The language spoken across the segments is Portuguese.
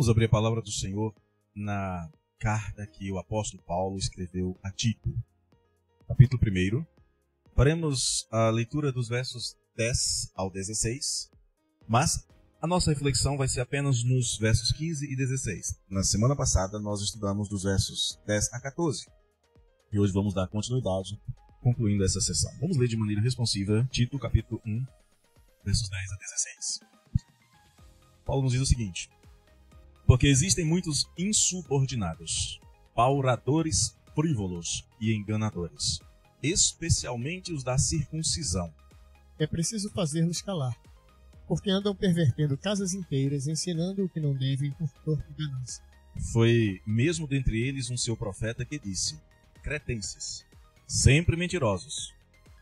Vamos abrir a palavra do Senhor na carta que o apóstolo Paulo escreveu a Tito. Capítulo 1. Faremos a leitura dos versos 10 ao 16, mas a nossa reflexão vai ser apenas nos versos 15 e 16. Na semana passada nós estudamos dos versos 10 a 14. E hoje vamos dar continuidade, concluindo essa sessão. Vamos ler de maneira responsiva Tito, capítulo 1, versos 10 a 16. Paulo nos diz o seguinte: porque existem muitos insubordinados, pauradores frívolos e enganadores, especialmente os da circuncisão. É preciso fazê-los calar, porque andam pervertendo casas inteiras, ensinando o que não devem por torpe ganância. Foi mesmo dentre eles um seu profeta que disse: cretenses, sempre mentirosos,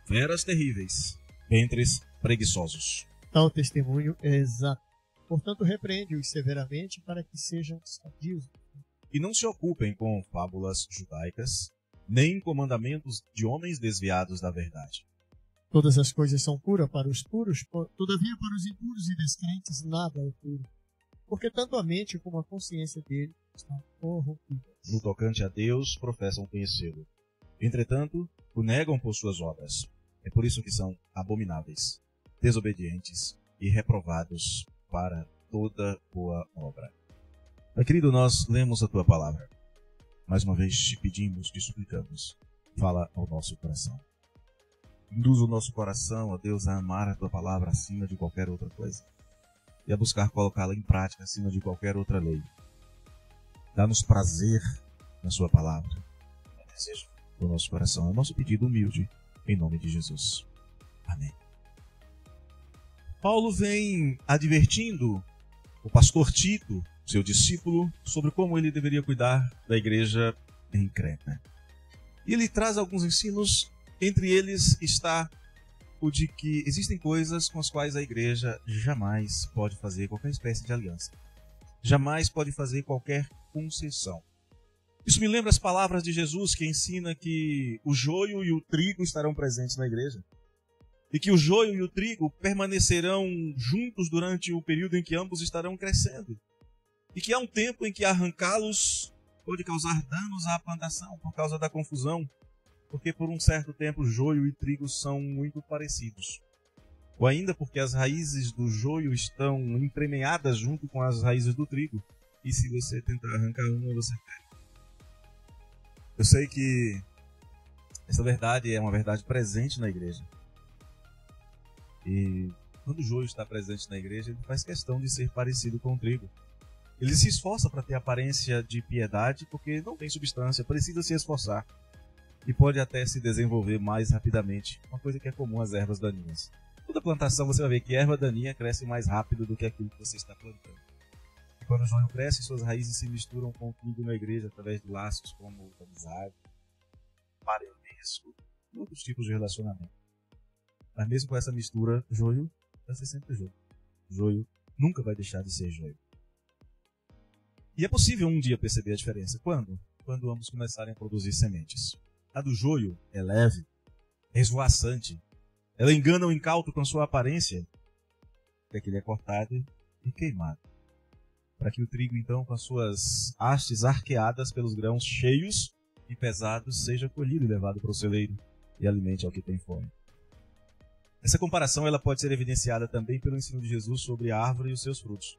feras terríveis, ventres preguiçosos. Tal testemunho é exato. Portanto, repreende-os severamente para que sejam sadios. E não se ocupem com fábulas judaicas, nem com mandamentos de homens desviados da verdade. Todas as coisas são puras para os puros, todavia para os impuros e descrentes nada é puro. Porque tanto a mente como a consciência dele estão corrompidas. No tocante a Deus, professam conhecê-lo. Entretanto, o negam por suas obras. É por isso que são abomináveis, desobedientes e reprovados para toda boa obra. Pai querido, nós lemos a Tua palavra. Mais uma vez te pedimos, te suplicamos, fala ao nosso coração. Induz o nosso coração, ó Deus, a amar a Tua palavra acima de qualquer outra coisa e a buscar colocá-la em prática acima de qualquer outra lei. Dá-nos prazer na Sua palavra. É desejo do nosso coração. É o nosso pedido humilde, em nome de Jesus. Amém. Paulo vem advertindo o pastor Tito, seu discípulo, sobre como ele deveria cuidar da igreja em Creta. E ele traz alguns ensinos, entre eles está o de que existem coisas com as quais a igreja jamais pode fazer qualquer espécie de aliança. Jamais pode fazer qualquer concessão. Isso me lembra as palavras de Jesus, que ensina que o joio e o trigo estarão presentes na igreja. E que o joio e o trigo permanecerão juntos durante o período em que ambos estarão crescendo. E que há um tempo em que arrancá-los pode causar danos à plantação por causa da confusão, porque por um certo tempo joio e trigo são muito parecidos. Ou ainda porque as raízes do joio estão entremeadas junto com as raízes do trigo, e se você tentar arrancar uma, você perde. Eu sei que essa verdade é uma verdade presente na igreja. E quando o joio está presente na igreja, ele faz questão de ser parecido com o trigo. Ele se esforça para ter aparência de piedade, porque não tem substância, precisa se esforçar. E pode até se desenvolver mais rapidamente, uma coisa que é comum às ervas daninhas. Toda plantação você vai ver que erva daninha cresce mais rápido do que aquilo que você está plantando. E quando o joio cresce, suas raízes se misturam com o trigo na igreja através de laços como amizade, parentesco e outros tipos de relacionamento. Mas mesmo com essa mistura, joio vai ser sempre joio. Joio nunca vai deixar de ser joio. E é possível um dia perceber a diferença. Quando? Quando ambos começarem a produzir sementes. A do joio é leve, é esvoaçante. Ela engana o incauto com sua aparência, até que ele é cortado e queimado. Para que o trigo, então, com as suas hastes arqueadas pelos grãos cheios e pesados, seja colhido e levado para o celeiro e alimente ao que tem fome. Essa comparação ela pode ser evidenciada também pelo ensino de Jesus sobre a árvore e os seus frutos.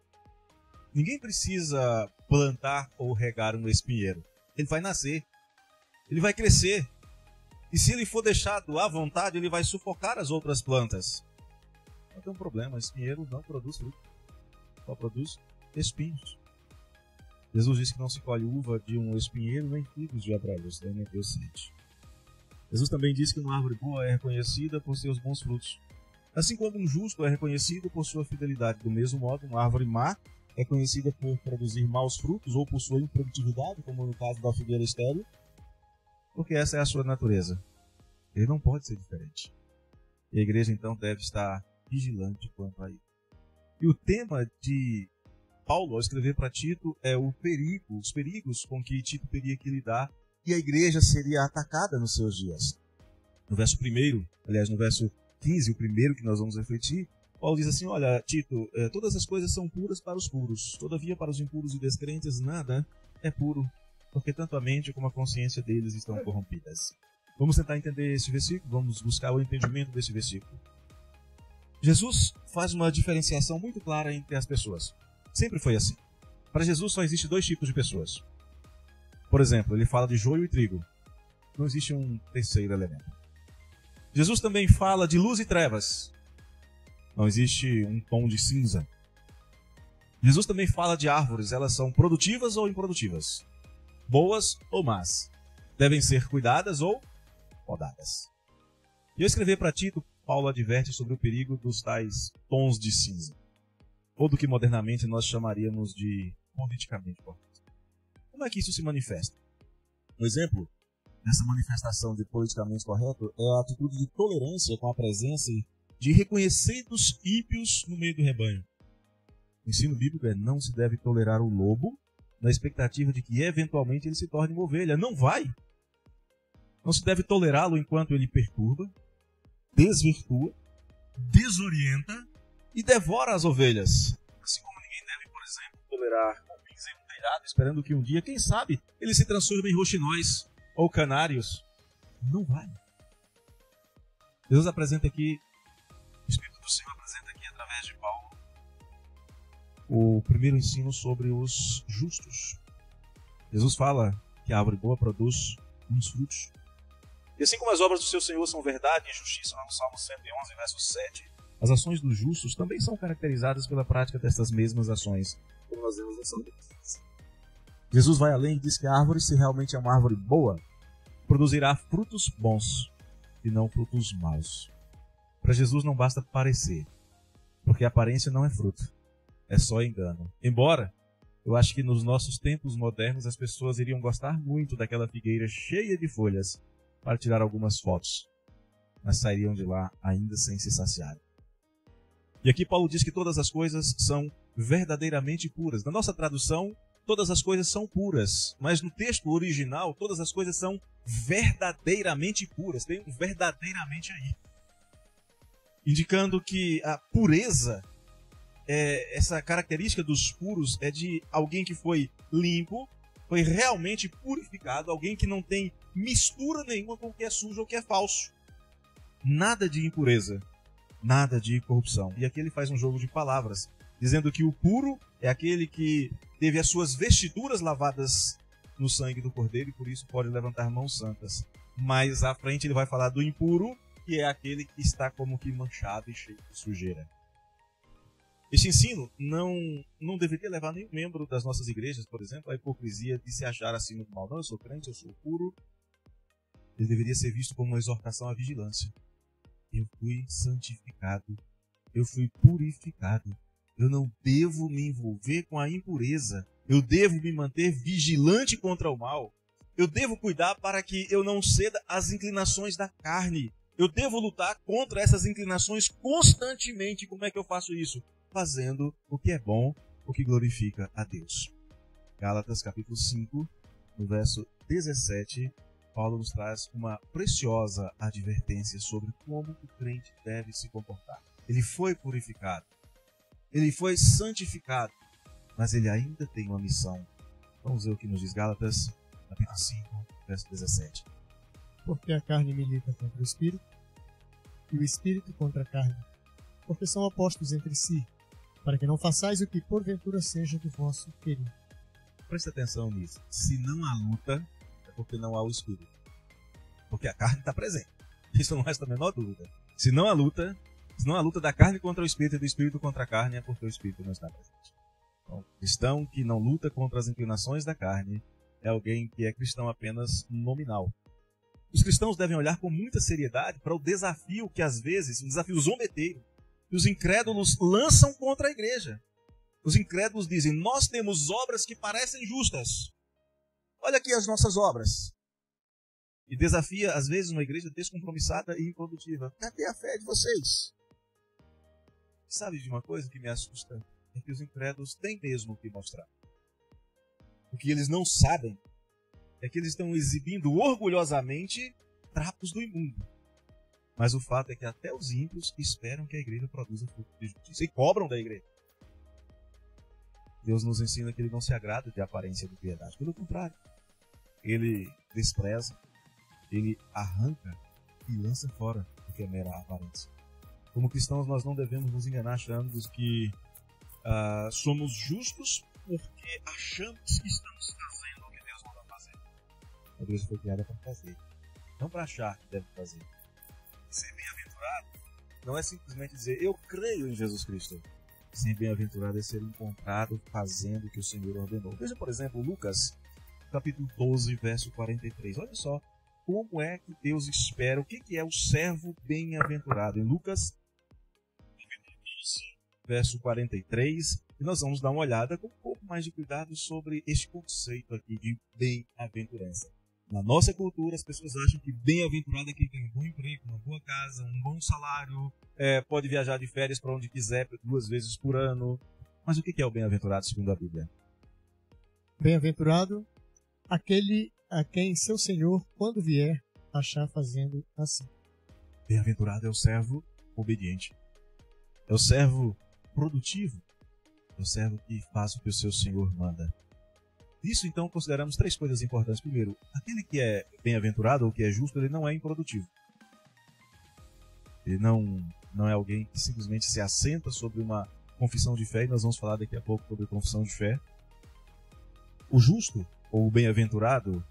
Ninguém precisa plantar ou regar um espinheiro. Ele vai nascer, ele vai crescer. E se ele for deixado à vontade, ele vai sufocar as outras plantas. Não tem um problema, o espinheiro não produz fruto, só produz espinhos. Jesus disse que não se colhe uva de um espinheiro, nem figos de abrolhos, nem Deus sente. Jesus também disse que uma árvore boa é reconhecida por seus bons frutos. Assim como um justo é reconhecido por sua fidelidade. Do mesmo modo, uma árvore má é conhecida por produzir maus frutos ou por sua improdutividade, como no caso da figueira estéril, porque essa é a sua natureza. Ele não pode ser diferente. E a igreja, então, deve estar vigilante quanto a isso. E o tema de Paulo, ao escrever para Tito, é o perigo, os perigos com que Tito teria que lidar e a igreja seria atacada nos seus dias. No verso 1, aliás, no verso 15, o primeiro que nós vamos refletir, Paulo diz assim, olha, Tito, todas as coisas são puras para os puros, todavia para os impuros e descrentes nada é puro, porque tanto a mente como a consciência deles estão corrompidas. Vamos tentar entender esse versículo, vamos buscar o entendimento desse versículo. Jesus faz uma diferenciação muito clara entre as pessoas. Sempre foi assim. Para Jesus só existe dois tipos de pessoas. Por exemplo, ele fala de joio e trigo. Não existe um terceiro elemento. Jesus também fala de luz e trevas. Não existe um tom de cinza. Jesus também fala de árvores. Elas são produtivas ou improdutivas? Boas ou más? Devem ser cuidadas ou podadas? E ao escrever para Tito, Paulo adverte sobre o perigo dos tais tons de cinza. Ou do que modernamente nós chamaríamos de politicamente correto. Como é que isso se manifesta? Um exemplo dessa manifestação de politicamente correto é a atitude de tolerância com a presença de reconhecidos ímpios no meio do rebanho. O ensino bíblico é: não se deve tolerar o lobo na expectativa de que eventualmente ele se torne uma ovelha. Não vai! Não se deve tolerá-lo enquanto ele perturba, desvirtua, desorienta e devora as ovelhas. Assim como ninguém deve, por exemplo, tolerar cupins em um telhado, esperando que um dia, quem sabe, ele se transforme em roxinóis ou canários. Não vai. Deus apresenta aqui, o Espírito do Senhor apresenta aqui através de Paulo o primeiro ensino sobre os justos. Jesus fala que a árvore boa produz bons frutos. E assim como as obras do seu Senhor são verdade e justiça, lá no Salmo 111, verso 7, as ações dos justos também são caracterizadas pela prática dessas mesmas ações, como nós vemos no Salmo 15. Jesus vai além e diz que a árvore, se realmente é uma árvore boa, produzirá frutos bons e não frutos maus. Para Jesus não basta parecer, porque a aparência não é fruto, é só engano. Embora eu acho que nos nossos tempos modernos as pessoas iriam gostar muito daquela figueira cheia de folhas para tirar algumas fotos, mas sairiam de lá ainda sem se saciarem. E aqui Paulo diz que todas as coisas são verdadeiramente puras. Na nossa tradução, todas as coisas são puras, mas no texto original, todas as coisas são verdadeiramente puras. Tem um verdadeiramente aí, indicando que a pureza, essa característica dos puros, é de alguém que foi limpo, foi realmente purificado, alguém que não tem mistura nenhuma com o que é sujo ou o que é falso. Nada de impureza, nada de corrupção. E aqui ele faz um jogo de palavras, dizendo que o puro é aquele que teve as suas vestiduras lavadas no sangue do Cordeiro e por isso pode levantar mãos santas. Mais à frente ele vai falar do impuro, que é aquele que está como que manchado e cheio de sujeira. Este ensino não deveria levar nenhum membro das nossas igrejas, por exemplo, à hipocrisia de se achar acima do mal. Não, eu sou crente, eu sou puro. Ele deveria ser visto como uma exortação à vigilância. Eu fui santificado, eu fui purificado. Eu não devo me envolver com a impureza. Eu devo me manter vigilante contra o mal. Eu devo cuidar para que eu não ceda às inclinações da carne. Eu devo lutar contra essas inclinações constantemente. Como é que eu faço isso? Fazendo o que é bom, o que glorifica a Deus. Gálatas capítulo 5, no verso 17, Paulo nos traz uma preciosa advertência sobre como o crente deve se comportar. Ele foi purificado, ele foi santificado, mas ele ainda tem uma missão. Vamos ver o que nos diz Gálatas capítulo 5, verso 17. Porque a carne milita contra o espírito, e o espírito contra a carne, porque são opostos entre si, para que não façais o que porventura seja do vosso querer. Presta atenção nisso. Se não há luta, é porque não há o espírito. Porque a carne está presente. Isso não resta a menor dúvida. Se não há luta da carne contra o espírito e do espírito contra a carne, é porque o espírito não está presente. Então, cristão que não luta contra as inclinações da carne é alguém que é cristão apenas nominal. Os cristãos devem olhar com muita seriedade para o desafio que às vezes, um desafio zombeteiro, que os incrédulos lançam contra a igreja. Os incrédulos dizem: nós temos obras que parecem justas. Olha aqui as nossas obras. E desafia, às vezes, uma igreja descompromissada e improdutiva. Cadê a fé de vocês? Sabe de uma coisa que me assusta? É que os incrédulos têm mesmo o que mostrar. O que eles não sabem é que eles estão exibindo orgulhosamente trapos do imundo. Mas o fato é que até os ímpios esperam que a igreja produza fruto de justiça e cobram da igreja. Deus nos ensina que ele não se agrada de aparência de piedade. Pelo contrário, ele despreza, ele arranca e lança fora o que é mera aparência. Como cristãos, nós não devemos nos enganar achando que somos justos porque achamos que estamos fazendo o que Deus manda fazer. A igreja foi criada para fazer, não para achar que deve fazer. Ser bem-aventurado não é simplesmente dizer eu creio em Jesus Cristo. Ser bem-aventurado é ser encontrado fazendo o que o Senhor ordenou. Veja, por exemplo, Lucas, capítulo 12, verso 43. Olha só como é que Deus espera, o que é o servo bem-aventurado. Em Lucas, capítulo 12, verso 43, e nós vamos dar uma olhada com um pouco mais de cuidado sobre este conceito aqui de bem-aventurança. Na nossa cultura, as pessoas acham que bem-aventurado é quem tem um bom emprego, uma boa casa, um bom salário, pode viajar de férias para onde quiser 2 vezes por ano. Mas o que é o bem-aventurado segundo a Bíblia? Bem-aventurado aquele a quem seu Senhor, quando vier, achar fazendo assim. Bem-aventurado é o servo obediente. É o servo produtivo. É o servo que faz o que o seu Senhor manda. Isso, então, consideramos 3 coisas importantes. Primeiro, aquele que é bem-aventurado ou que é justo, ele não é improdutivo. Ele não é alguém que simplesmente se assenta sobre uma confissão de fé, e nós vamos falar daqui a pouco sobre confissão de fé. O justo, ou o bem-aventurado,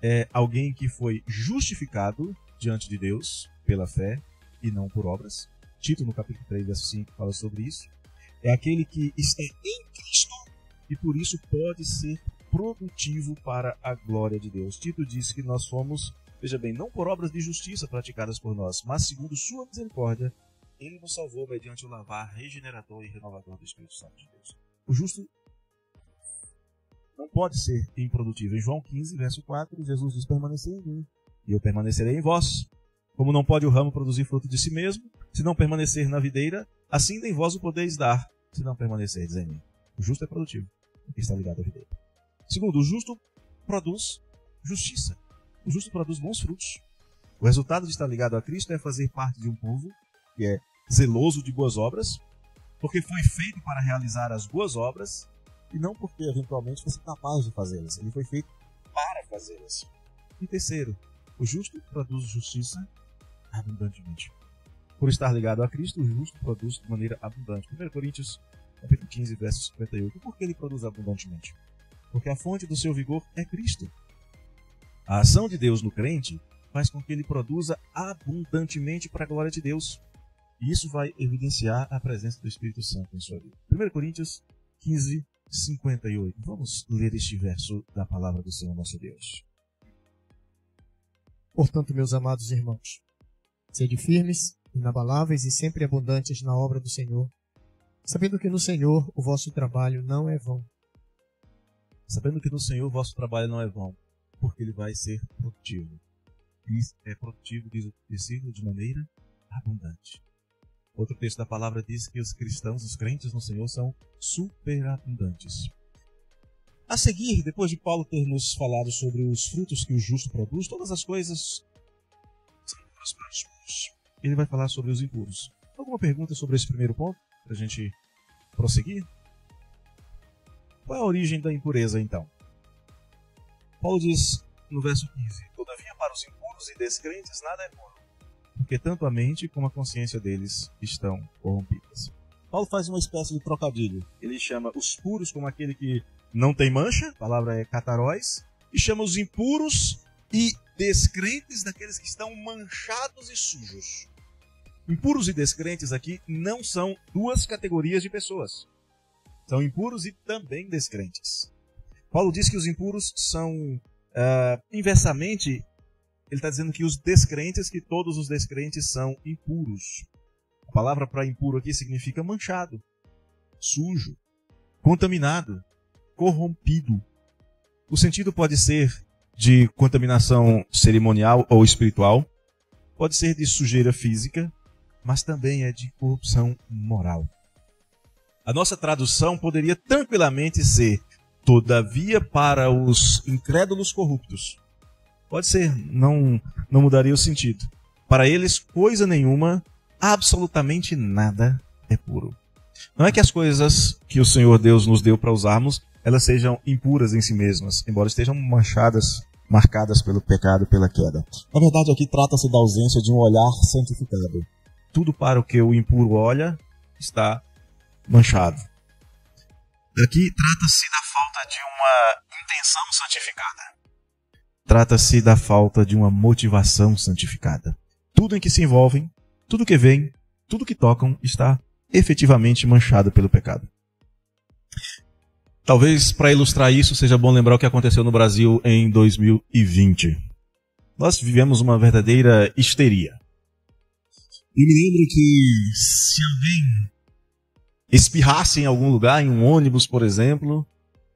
é alguém que foi justificado diante de Deus pela fé e não por obras. Tito, no capítulo 3, verso 5, fala sobre isso. É aquele que está em Cristo e por isso pode ser produtivo para a glória de Deus. Tito diz que nós fomos, veja bem, não por obras de justiça praticadas por nós, mas segundo sua misericórdia, ele nos salvou mediante o lavar regenerador e renovador do Espírito Santo de Deus. O justo não pode ser improdutivo. Em João 15, verso 4, Jesus diz: permanecei em mim, e eu permanecerei em vós. Como não pode o ramo produzir fruto de si mesmo, se não permanecer na videira, assim nem vós o podeis dar, se não permanecerdes em mim. O justo é produtivo, porque está ligado à videira. Segundo, o justo produz justiça. O justo produz bons frutos. O resultado de estar ligado a Cristo é fazer parte de um povo que é zeloso de boas obras, porque foi feito para realizar as boas obras e não porque eventualmente fosse capaz de fazê-las. Ele foi feito para fazê-las. E terceiro, o justo produz justiça abundantemente. Por estar ligado a Cristo, o justo produz de maneira abundante. 1 Coríntios, capítulo 15, verso 58. Por que ele produz abundantemente? Porque a fonte do seu vigor é Cristo. A ação de Deus no crente faz com que ele produza abundantemente para a glória de Deus. E isso vai evidenciar a presença do Espírito Santo em sua vida. 1 Coríntios 15, 58. Vamos ler este verso da palavra do Senhor nosso Deus. Portanto, meus amados irmãos, sede firmes, inabaláveis e sempre abundantes na obra do Senhor, sabendo que no Senhor o vosso trabalho não é vão. Sabendo que no Senhor o vosso trabalho não é vão, porque ele vai ser produtivo. E é produtivo, diz o versículo, de maneira abundante. Outro texto da palavra diz que os cristãos, os crentes no Senhor, são superabundantes. A seguir, depois de Paulo ter nos falado sobre os frutos que o justo produz, todas as coisas são puras para os justos. Ele vai falar sobre os impuros. Alguma pergunta sobre esse primeiro ponto, para a gente prosseguir? Qual é a origem da impureza, então? Paulo diz no verso 15: todavia para os impuros e descrentes nada é puro, porque tanto a mente como a consciência deles estão corrompidas. Paulo faz uma espécie de trocadilho. Ele chama os puros como aquele que não tem mancha, a palavra é kataróis, e chama os impuros e descrentes daqueles que estão manchados e sujos. Impuros e descrentes aqui não são 2 categorias de pessoas. São impuros e também descrentes. Paulo diz que os impuros são, inversamente, ele está dizendo que os descrentes, que todos os descrentes são impuros. A palavra para impuro aqui significa manchado, sujo, contaminado, corrompido. O sentido pode ser de contaminação cerimonial ou espiritual, pode ser de sujeira física, mas também é de corrupção moral. A nossa tradução poderia tranquilamente ser: todavia para os incrédulos corruptos. Pode ser, não mudaria o sentido. Para eles, coisa nenhuma, absolutamente nada é puro. Não é que as coisas que o Senhor Deus nos deu para usarmos, elas sejam impuras em si mesmas, embora estejam manchadas, marcadas pelo pecado, pela queda. Na verdade, aqui trata-se da ausência de um olhar santificado. Tudo para o que o impuro olha está manchado. Aqui trata-se da falta de uma intenção santificada. Trata-se da falta de uma motivação santificada. Tudo em que se envolvem, tudo que veem, tudo que tocam está efetivamente manchado pelo pecado. Talvez para ilustrar isso seja bom lembrar o que aconteceu no Brasil em 2020. Nós vivemos uma verdadeira histeria. E me lembro que se alguém espirrasse em algum lugar, em um ônibus, por exemplo,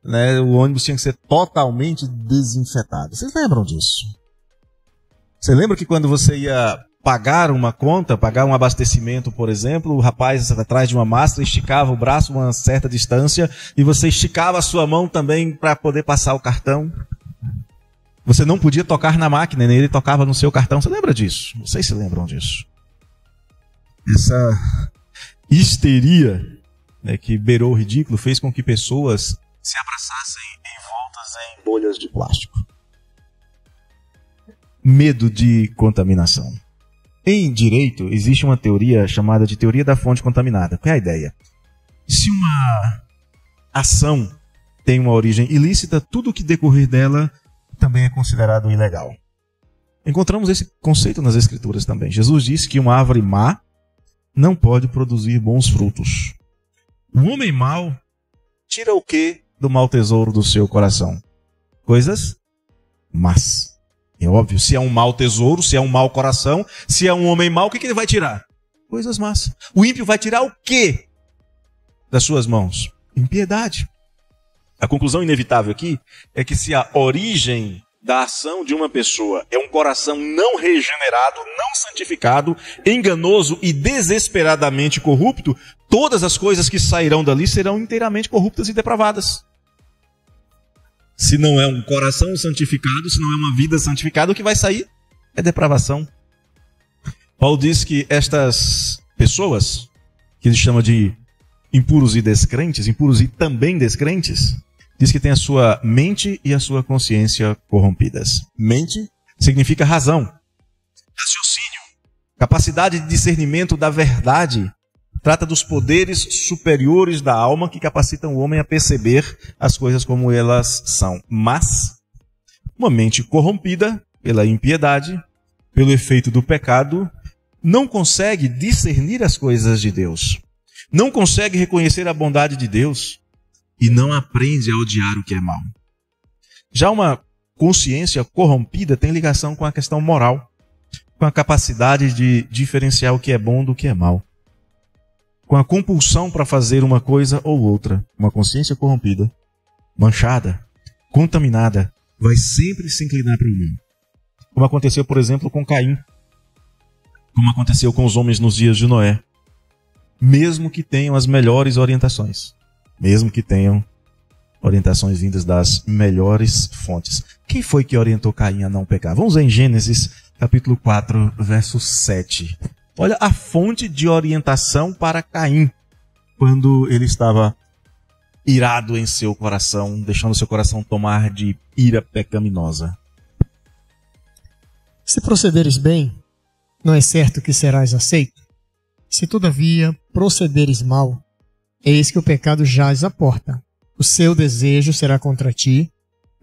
né, o ônibus tinha que ser totalmente desinfetado. Vocês lembram disso? Você lembra que quando você ia pagar uma conta, pagar um abastecimento, por exemplo, o rapaz atrás de uma máscara esticava o braço uma certa distância e você esticava a sua mão também para poder passar o cartão? Você não podia tocar na máquina, nem ele tocava no seu cartão. Você lembra disso? Vocês se lembram disso? Essa histeria, né, que beirou o ridículo fez com que pessoas se abraçassem envoltas em bolhas de plástico. Medo de contaminação. Em direito, existe uma teoria chamada de teoria da fonte contaminada. Qual é a ideia? Se uma ação tem uma origem ilícita, tudo o que decorrer dela também é considerado ilegal. Encontramos esse conceito nas Escrituras também. Jesus disse que uma árvore má não pode produzir bons frutos. O homem mau tira o quê do mau tesouro do seu coração? Coisas más. É óbvio, se é um mau tesouro, se é um mau coração, se é um homem mau, o que ele vai tirar? Coisas más. O ímpio vai tirar o quê das suas mãos? Impiedade. A conclusão inevitável aqui é que se a origem da ação de uma pessoa é um coração não regenerado, não santificado, enganoso e desesperadamente corrupto, todas as coisas que sairão dali serão inteiramente corruptas e depravadas. Se não é um coração santificado, se não é uma vida santificada, o que vai sair é depravação. Paulo diz que estas pessoas, que ele chama de impuros e descrentes, impuros e também descrentes, diz que tem a sua mente e a sua consciência corrompidas. Mente significa razão, raciocínio, capacidade de discernimento da verdade. Trata dos poderes superiores da alma que capacitam o homem a perceber as coisas como elas são. Mas uma mente corrompida pela impiedade, pelo efeito do pecado, não consegue discernir as coisas de Deus. Não consegue reconhecer a bondade de Deus e não aprende a odiar o que é mal. Já uma consciência corrompida tem ligação com a questão moral, com a capacidade de diferenciar o que é bom do que é mal. Com a compulsão para fazer uma coisa ou outra. Uma consciência corrompida, manchada, contaminada, vai sempre se inclinar para o mal. Como aconteceu, por exemplo, com Caim. Como aconteceu com os homens nos dias de Noé. Mesmo que tenham as melhores orientações. Mesmo que tenham orientações vindas das melhores fontes. Quem foi que orientou Caim a não pecar? Vamos ver em Gênesis, capítulo 4, verso 7. Olha a fonte de orientação para Caim, quando ele estava irado em seu coração, deixando seu coração tomar de ira pecaminosa. Se procederes bem, não é certo que serás aceito? Se todavia procederes mal, eis que o pecado jaz à porta. O seu desejo será contra ti,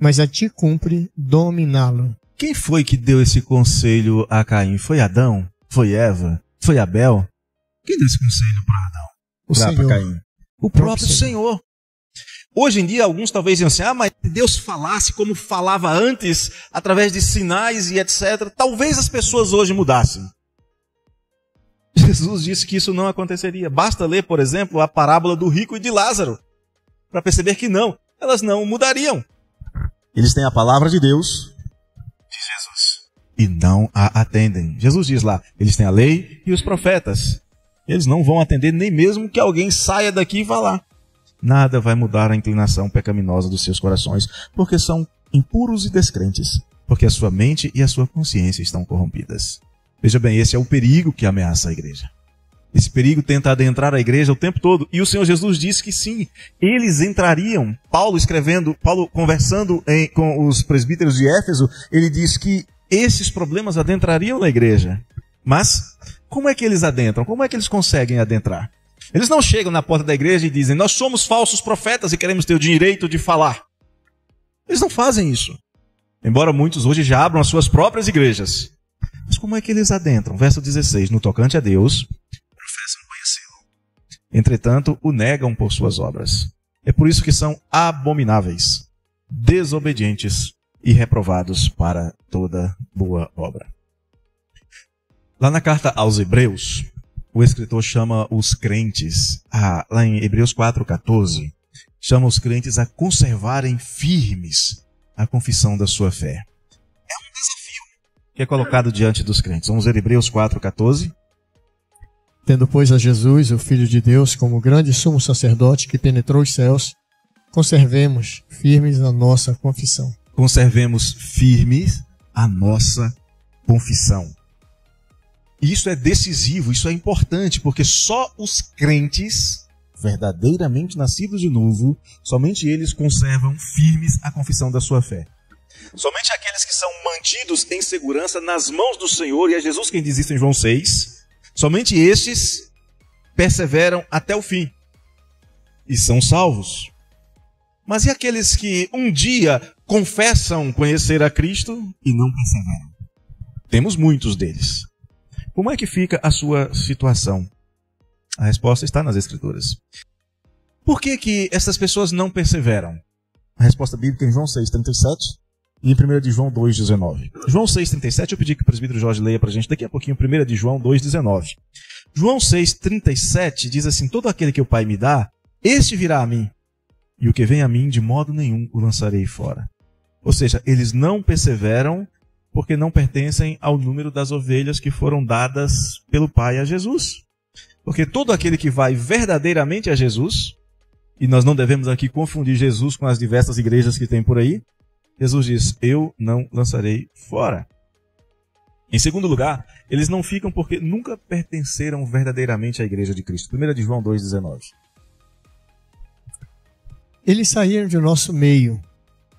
mas a ti cumpre dominá-lo. Quem foi que deu esse conselho a Caim? Foi Adão? Foi Eva? Foi Abel? Quem deu esse conselho para Adão? Para Caim? O próprio Senhor. Hoje em dia, alguns talvez dizem assim, mas se Deus falasse como falava antes, através de sinais e etc., talvez as pessoas hoje mudassem. Jesus disse que isso não aconteceria. Basta ler, por exemplo, a parábola do rico e de Lázaro, para perceber que não, elas não mudariam. Eles têm a palavra de Deus, de Jesus, e não a atendem. Jesus diz lá, eles têm a lei e os profetas. Eles não vão atender nem mesmo que alguém saia daqui e vá lá. Nada vai mudar a inclinação pecaminosa dos seus corações, porque são impuros e descrentes, porque a sua mente e a sua consciência estão corrompidas. Veja bem, esse é o perigo que ameaça a igreja. Esse perigo tenta adentrar a igreja o tempo todo. E o Senhor Jesus disse que sim, eles entrariam. Paulo conversando com os presbíteros de Éfeso, ele diz que esses problemas adentrariam na igreja. Mas como é que eles adentram? Como é que eles conseguem adentrar? Eles não chegam na porta da igreja e dizem: nós somos falsos profetas e queremos ter o direito de falar. Eles não fazem isso. Embora muitos hoje já abram as suas próprias igrejas. Mas como é que eles adentram? Verso 16. No tocante a Deus, professam conhecê-lo. Entretanto, o negam por suas obras. É por isso que são abomináveis, desobedientes e reprovados para toda boa obra. Lá na carta aos Hebreus, o escritor chama os crentes, lá em Hebreus 4,14, chama os crentes a conservarem firmes a confissão da sua fé. É um desafio que é colocado diante dos crentes. Vamos ver Hebreus 4,14. Tendo, pois, a Jesus, o Filho de Deus, como grande sumo sacerdote que penetrou os céus, conservemos firmes a nossa confissão. Conservemos firmes a nossa confissão. Isso é decisivo, isso é importante, porque só os crentes verdadeiramente nascidos de novo, somente eles conservam firmes a confissão da sua fé. Somente aqueles que são mantidos em segurança nas mãos do Senhor, e é Jesus quem diz isso em João 6, somente estes perseveram até o fim e são salvos. Mas e aqueles que um dia confessam conhecer a Cristo e não perseveram? Temos muitos deles. Como é que fica a sua situação? A resposta está nas Escrituras. Por que essas pessoas não perseveram? A resposta bíblica é em João 6,37 e em 1 de João 2,19. João 6,37, eu pedi que o presbítero Jorge leia para a gente daqui a pouquinho, 1 de João 2,19. João 6,37 diz assim: todo aquele que o Pai me dá, este virá a mim, e o que vem a mim, de modo nenhum o lançarei fora. Ou seja, eles não perseveram porque não pertencem ao número das ovelhas que foram dadas pelo Pai a Jesus. Porque todo aquele que vai verdadeiramente a Jesus, e nós não devemos aqui confundir Jesus com as diversas igrejas que tem por aí, Jesus diz: eu não lançarei fora. Em segundo lugar, eles não ficam porque nunca pertenceram verdadeiramente à igreja de Cristo. 1 de João 2,19. Eles saíram de nosso meio.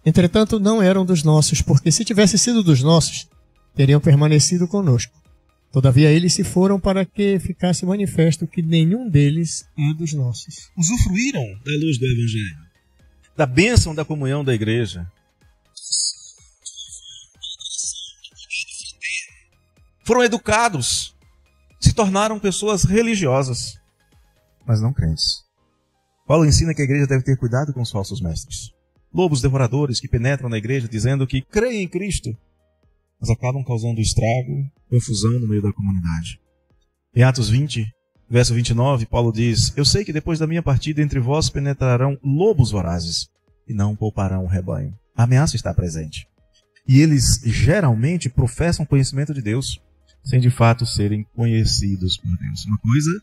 Entretanto, não eram dos nossos, porque se tivessem sido dos nossos, teriam permanecido conosco. Todavia, eles se foram para que ficasse manifesto que nenhum deles é dos nossos. Usufruíram da luz do Evangelho, da bênção da comunhão da igreja. Foram educados, se tornaram pessoas religiosas, mas não crentes. Paulo ensina que a igreja deve ter cuidado com os falsos mestres. Lobos devoradores que penetram na igreja dizendo que creem em Cristo, mas acabam causando estrago, confusão no meio da comunidade. Em Atos 20, verso 29, Paulo diz: eu sei que depois da minha partida entre vós penetrarão lobos vorazes e não pouparão o rebanho. A ameaça está presente. E eles geralmente professam conhecimento de Deus, sem de fato serem conhecidos por Deus. Uma coisa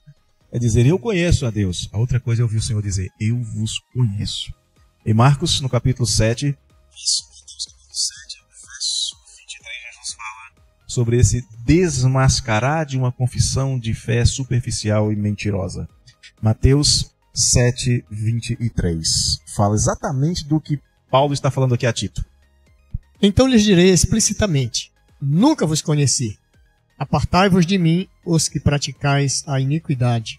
é dizer: eu conheço a Deus. A outra coisa é ouvir o Senhor dizer: eu vos conheço. Em Marcos, no capítulo 7, verso 23, Jesus fala sobre esse desmascarar de uma confissão de fé superficial e mentirosa. Mateus 7, 23 fala exatamente do que Paulo está falando aqui a Tito. Então lhes direi explicitamente: nunca vos conheci. Apartai-vos de mim, os que praticais a iniquidade.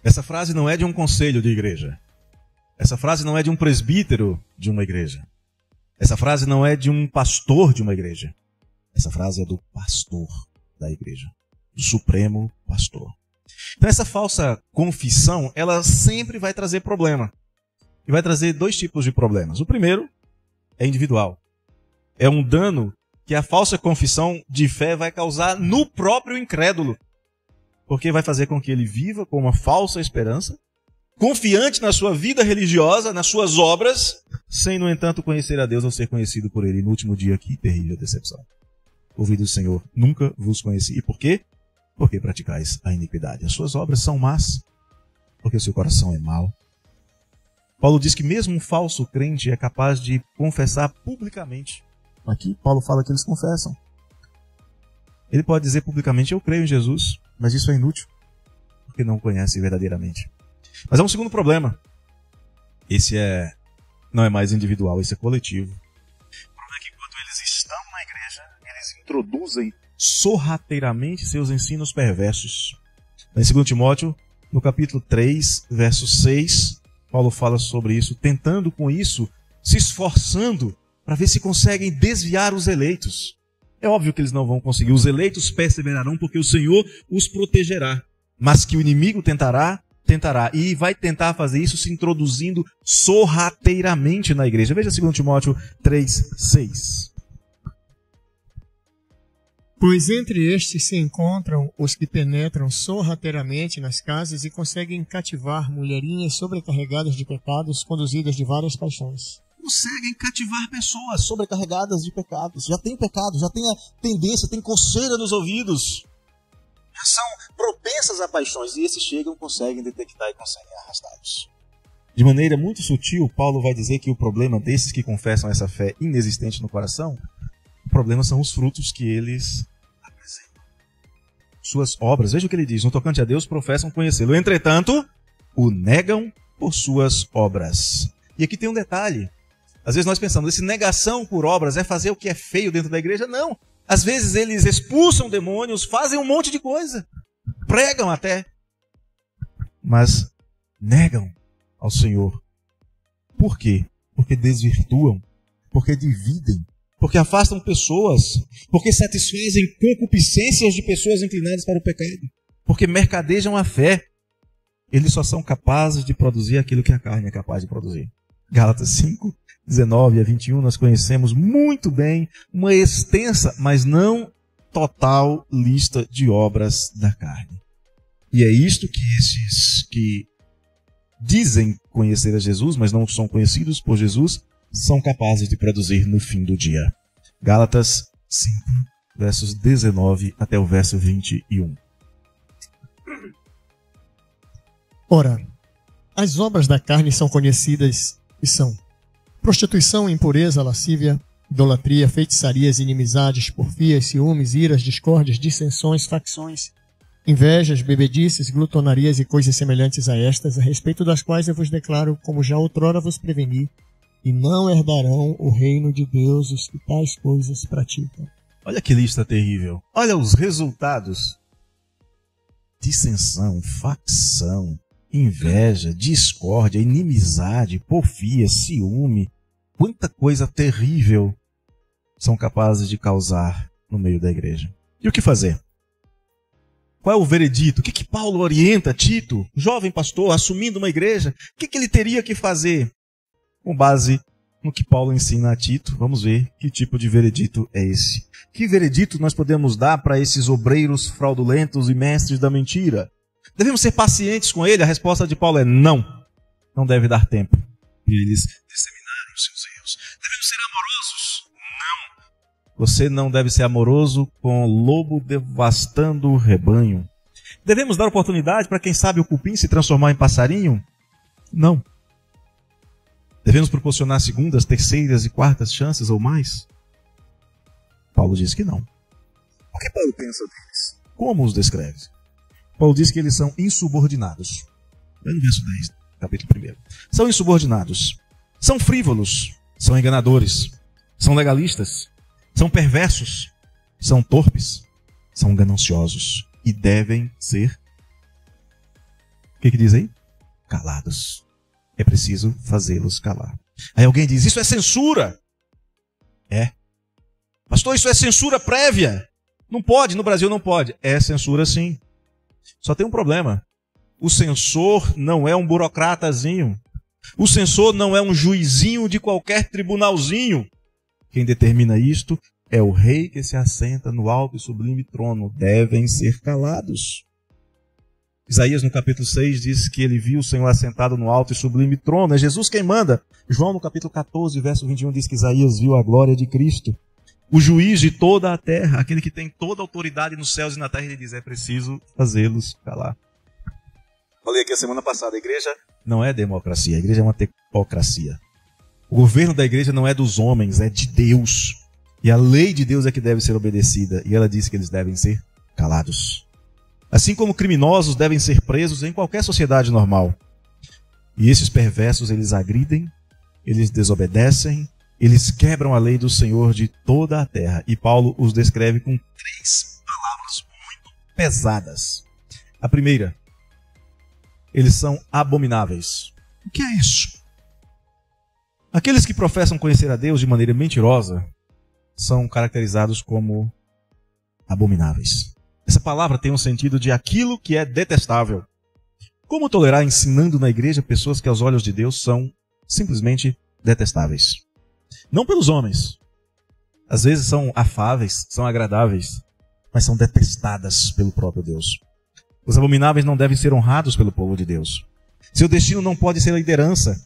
Essa frase não é de um conselho de igreja. Essa frase não é de um presbítero de uma igreja. Essa frase não é de um pastor de uma igreja. Essa frase é do pastor da igreja, do supremo pastor. Então essa falsa confissão, ela sempre vai trazer problema. E vai trazer dois tipos de problemas. O primeiro é individual. É um dano que a falsa confissão de fé vai causar no próprio incrédulo. Porque vai fazer com que ele viva com uma falsa esperança, confiante na sua vida religiosa, nas suas obras, sem, no entanto, conhecer a Deus ou ser conhecido por Ele. No último dia, que terrível decepção. Ouvido do Senhor: nunca vos conheci. E por quê? Porque praticais a iniquidade. As suas obras são más, porque o seu coração é mau. Paulo diz que mesmo um falso crente é capaz de confessar publicamente. Aqui, Paulo fala que eles confessam. Ele pode dizer publicamente, eu creio em Jesus, mas isso é inútil, porque não o conhece verdadeiramente. Mas há um segundo problema. Esse não é mais individual, esse é coletivo. O problema é que quando eles estão na igreja, eles introduzem sorrateiramente seus ensinos perversos. Em 2 Timóteo, no capítulo 3, verso 6, Paulo fala sobre isso, tentando com isso, se esforçando para ver se conseguem desviar os eleitos. É óbvio que eles não vão conseguir. Os eleitos perseverarão porque o Senhor os protegerá. Mas que o inimigo tentará. E vai tentar fazer isso se introduzindo sorrateiramente na igreja. Veja 2 Timóteo 3, 6. Pois entre estes se encontram os que penetram sorrateiramente nas casas e conseguem cativar mulherinhas sobrecarregadas de pecados, conduzidas de várias paixões. Conseguem cativar pessoas sobrecarregadas de pecados. Já tem pecado, já tem a tendência, tem coceira nos ouvidos. Já são propensas a paixões. E esses chegam, conseguem detectar e conseguem arrastá-los. De maneira muito sutil, Paulo vai dizer que o problema desses que confessam essa fé inexistente no coração, o problema são os frutos que eles apresentam. Suas obras, veja o que ele diz, no tocante a Deus professam conhecê-lo. Entretanto, o negam por suas obras. E aqui tem um detalhe. Às vezes nós pensamos, essa negação por obras é fazer o que é feio dentro da igreja? Não. Às vezes eles expulsam demônios, fazem um monte de coisa. Pregam até. Mas negam ao Senhor. Por quê? Porque desvirtuam. Porque dividem. Porque afastam pessoas. Porque satisfazem concupiscências de pessoas inclinadas para o pecado. Porque mercadejam a fé. Eles só são capazes de produzir aquilo que a carne é capaz de produzir. Gálatas 5, 19 a 21, nós conhecemos muito bem uma extensa, mas não total lista de obras da carne. E é isto que esses que dizem conhecer a Jesus, mas não são conhecidos por Jesus, são capazes de produzir no fim do dia. Gálatas 5, versos 19 até o verso 21. Ora, as obras da carne são conhecidas e são prostituição, impureza, lascívia, idolatria, feitiçarias, inimizades, porfias, ciúmes, iras, discórdias, dissensões, facções, invejas, bebedices, glutonarias e coisas semelhantes a estas, a respeito das quais eu vos declaro, como já outrora vos preveni, e não herdarão o reino de Deus os que tais coisas praticam. Olha que lista terrível. Olha os resultados. Dissensão, facção, inveja, discórdia, inimizade, porfia, ciúme. Quanta coisa terrível são capazes de causar no meio da igreja. E o que fazer? Qual é o veredito? O que Paulo orienta Tito, jovem pastor, assumindo uma igreja? O que ele teria que fazer? Com base no que Paulo ensina a Tito, vamos ver que tipo de veredito é esse. Que veredito nós podemos dar para esses obreiros fraudulentos e mestres da mentira? Devemos ser pacientes com ele? A resposta de Paulo é não. Não deve dar tempo para eles disseminarem os seus erros. Devemos ser amorosos? Não. Você não deve ser amoroso com o lobo devastando o rebanho. Devemos dar oportunidade para quem sabe o cupim se transformar em passarinho? Não. Devemos proporcionar segundas, terceiras e quartas chances ou mais? Paulo diz que não. O que Paulo pensa deles? Como os descreve? Paulo diz que eles são insubordinados. Vai no verso 10, capítulo 1. São insubordinados. São frívolos. São enganadores. São legalistas. São perversos. São torpes. São gananciosos. E devem ser... O que diz aí? Calados. É preciso fazê-los calar. Aí alguém diz, isso é censura. É. Pastor, isso é censura prévia. Não pode, no Brasil não pode. É censura sim. Só tem um problema. O censor não é um burocratazinho. O censor não é um juizinho de qualquer tribunalzinho. Quem determina isto é o rei que se assenta no alto e sublime trono. Devem ser calados. Isaías no capítulo 6 diz que ele viu o Senhor assentado no alto e sublime trono. É Jesus quem manda. João no capítulo 14, verso 21 diz que Isaías viu a glória de Cristo. O juiz de toda a terra, aquele que tem toda a autoridade nos céus e na terra, ele diz, é preciso fazê-los calar. Falei aqui a semana passada, a igreja não é democracia, a igreja é uma teocracia. O governo da igreja não é dos homens, é de Deus. E a lei de Deus é que deve ser obedecida. E ela diz que eles devem ser calados. Assim como criminosos devem ser presos em qualquer sociedade normal. E esses perversos, eles agridem, eles desobedecem, eles quebram a lei do Senhor de toda a terra. E Paulo os descreve com 3 palavras muito pesadas. A primeira, eles são abomináveis. O que é isso? Aqueles que professam conhecer a Deus de maneira mentirosa são caracterizados como abomináveis. Essa palavra tem um sentido de aquilo que é detestável. Como tolerar ensinando na igreja pessoas que aos olhos de Deus são simplesmente detestáveis? Não pelos homens. Às vezes são afáveis, são agradáveis, mas são detestadas pelo próprio Deus. Os abomináveis não devem ser honrados pelo povo de Deus. Seu destino não pode ser a liderança,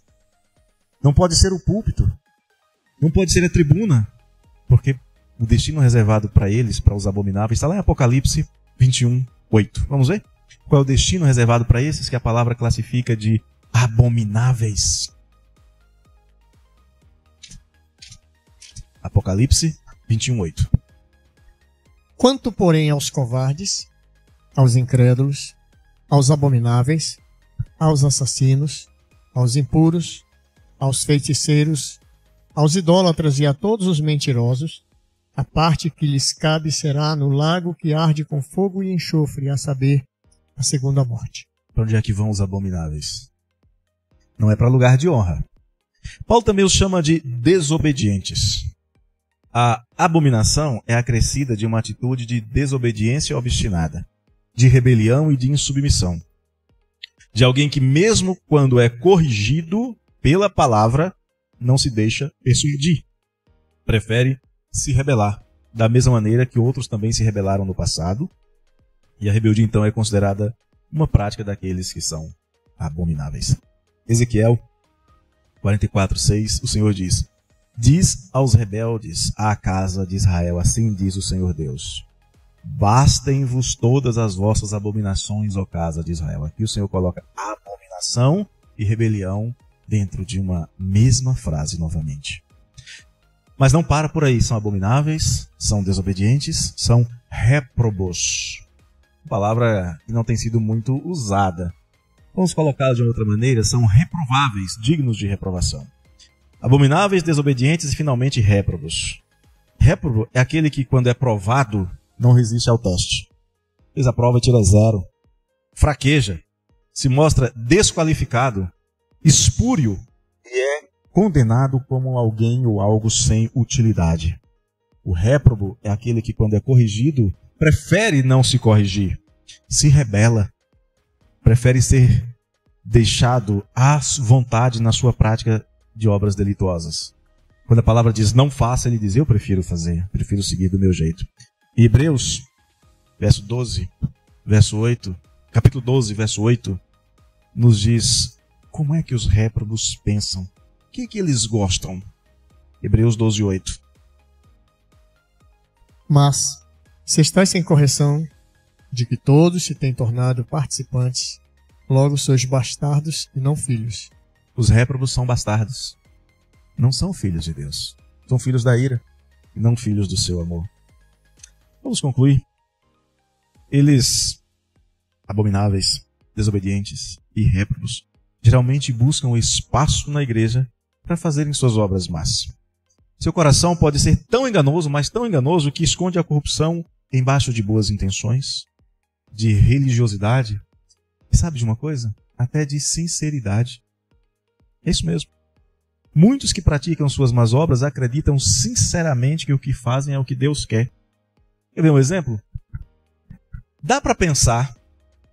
não pode ser o púlpito, não pode ser a tribuna, porque o destino reservado para eles, para os abomináveis, está lá em Apocalipse 21, 8. Vamos ver? Qual é o destino reservado para esses que a palavra classifica de abomináveis? Apocalipse 21, 8. Quanto, porém, aos covardes, aos incrédulos, aos abomináveis, aos assassinos, aos impuros, aos feiticeiros, aos idólatras e a todos os mentirosos, a parte que lhes cabe será no lago que arde com fogo e enxofre, a saber, a segunda morte. Para onde é que vão os abomináveis? Não é para lugar de honra. Paulo também os chama de desobedientes. A abominação é acrescida de uma atitude de desobediência obstinada, de rebelião e de insubmissão. De alguém que mesmo quando é corrigido pela palavra, não se deixa persuadir. Prefere se rebelar, da mesma maneira que outros também se rebelaram no passado. E a rebeldia então é considerada uma prática daqueles que são abomináveis. Ezequiel 44:6, o Senhor diz: diz aos rebeldes, à casa de Israel, assim diz o Senhor Deus: bastem-vos todas as vossas abominações, ó casa de Israel. Aqui o Senhor coloca abominação e rebelião dentro de uma mesma frase novamente. Mas não para por aí, são abomináveis, são desobedientes, são réprobos. Palavra que não tem sido muito usada. Vamos colocá-la de uma outra maneira, são reprováveis, dignos de reprovação. Abomináveis, desobedientes e finalmente réprobos. Réprobo é aquele que, quando é provado, não resiste ao teste. Fez a prova e tira 0. Fraqueja, se mostra desqualificado, espúrio e é condenado como alguém ou algo sem utilidade. O réprobo é aquele que, quando é corrigido, prefere não se corrigir, se rebela, prefere ser deixado à vontade na sua prática de obras delituosas. Quando a palavra diz não faça, ele diz eu prefiro fazer, prefiro seguir do meu jeito. E Hebreus, capítulo 12, verso 8, nos diz como é que os réprobos pensam. O que eles gostam? Hebreus 12, 8. Mas, se estáis sem correção, de que todos se têm tornado participantes, logo sois bastardos e não filhos. Os réprobos são bastardos. Não são filhos de Deus. São filhos da ira e não filhos do seu amor. Vamos concluir. Eles, abomináveis, desobedientes e réprobos, geralmente buscam espaço na igreja para fazerem suas obras más. Seu coração pode ser tão enganoso, mas tão enganoso, que esconde a corrupção embaixo de boas intenções, de religiosidade, e sabe de uma coisa? Até de sinceridade. É isso mesmo. Muitos que praticam suas más obras acreditam sinceramente que o que fazem é o que Deus quer. Quer ver um exemplo? Dá para pensar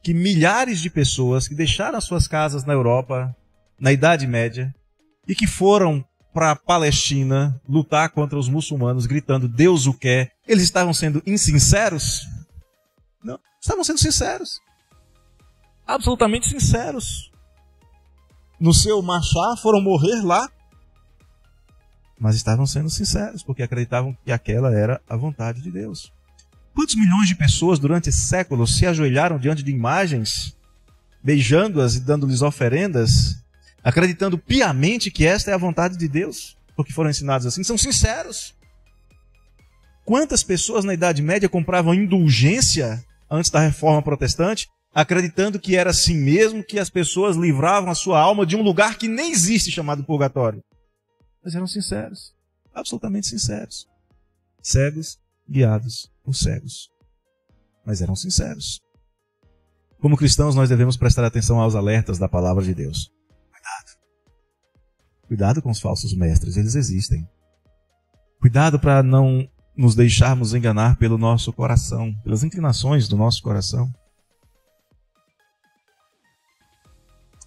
que milhares de pessoas que deixaram as suas casas na Europa, na Idade Média, e que foram para a Palestina lutar contra os muçulmanos, gritando Deus o quer, eles estavam sendo insinceros? Não, estavam sendo sinceros. Absolutamente sinceros. No seu marchar, foram morrer lá, mas estavam sendo sinceros, porque acreditavam que aquela era a vontade de Deus. Quantos milhões de pessoas durante séculos se ajoelharam diante de imagens, beijando-as e dando-lhes oferendas, acreditando piamente que esta é a vontade de Deus, porque foram ensinados assim? São sinceros. quantas pessoas na Idade Média compravam indulgência antes da Reforma Protestante, acreditando que era assim mesmo, que as pessoas livravam a sua alma de um lugar que nem existe, chamado purgatório. Mas eram sinceros, absolutamente sinceros. Cegos, guiados por cegos. Mas eram sinceros. Como cristãos, nós devemos prestar atenção aos alertas da palavra de Deus. Cuidado. Cuidado com os falsos mestres, eles existem. Cuidado para não nos deixarmos enganar pelo nosso coração, pelas inclinações do nosso coração.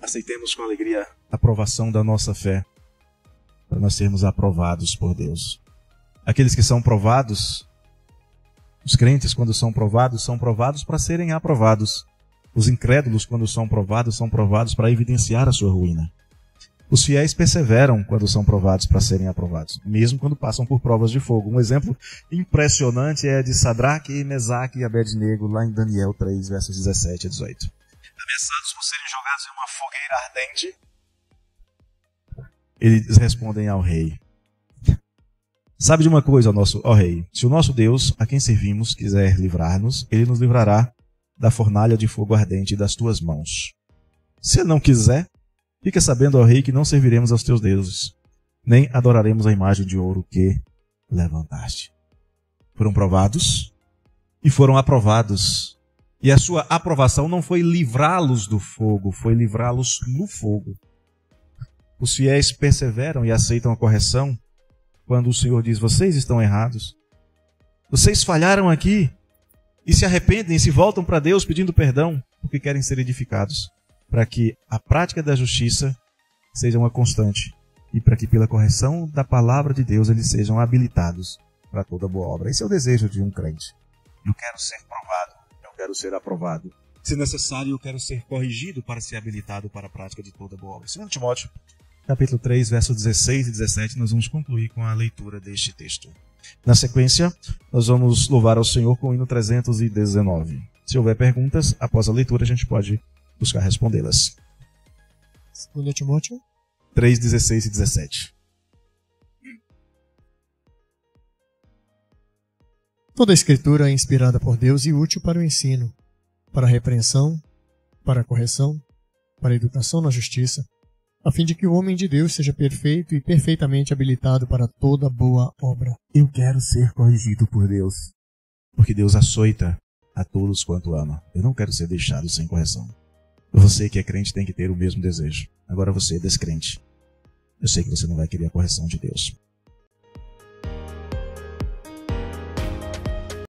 Aceitemos com alegria a aprovação da nossa fé, para nós sermos aprovados por Deus. Aqueles que são provados, os crentes, quando são provados para serem aprovados. Os incrédulos, quando são provados para evidenciar a sua ruína. Os fiéis perseveram quando são provados para serem aprovados, mesmo quando passam por provas de fogo. Um exemplo impressionante é de Sadraque, Mesaque e Abednego, lá em Daniel 3, versos 17 a 18. Ameaçados por serem jogados em uma fogueira ardente, eles respondem ao rei: sabe de uma coisa, ó rei, se o nosso Deus, a quem servimos, quiser livrar-nos, ele nos livrará da fornalha de fogo ardente das tuas mãos. Se ele não quiser, fica sabendo, ó rei, que não serviremos aos teus deuses, nem adoraremos a imagem de ouro que levantaste. Foram provados e foram aprovados. E a sua aprovação não foi livrá-los do fogo, foi livrá-los no fogo. Os fiéis perseveram e aceitam a correção quando o Senhor diz: vocês estão errados. Vocês falharam aqui. E se arrependem e se voltam para Deus pedindo perdão, porque querem ser edificados, para que a prática da justiça seja uma constante e para que pela correção da palavra de Deus eles sejam habilitados para toda boa obra. Esse é o desejo de um crente. Eu quero ser provado, eu quero ser aprovado. Se necessário, eu quero ser corrigido para ser habilitado para a prática de toda boa obra. 2 Timóteo, capítulo 3, versos 16 e 17, nós vamos concluir com a leitura deste texto. Na sequência, nós vamos louvar ao Senhor com o hino 319. Se houver perguntas, após a leitura, a gente pode buscar respondê-las. 2 Timóteo 3, 16 e 17. Toda a Escritura é inspirada por Deus e útil para o ensino, para a repreensão, para a correção, para a educação na justiça, a fim de que o homem de Deus seja perfeito e perfeitamente habilitado para toda boa obra. Eu quero ser corrigido por Deus, porque Deus açoita a todos quanto ama. Eu não quero ser deixado sem correção. Você que é crente tem que ter o mesmo desejo. Agora você é descrente. Eu sei que você não vai querer a correção de Deus.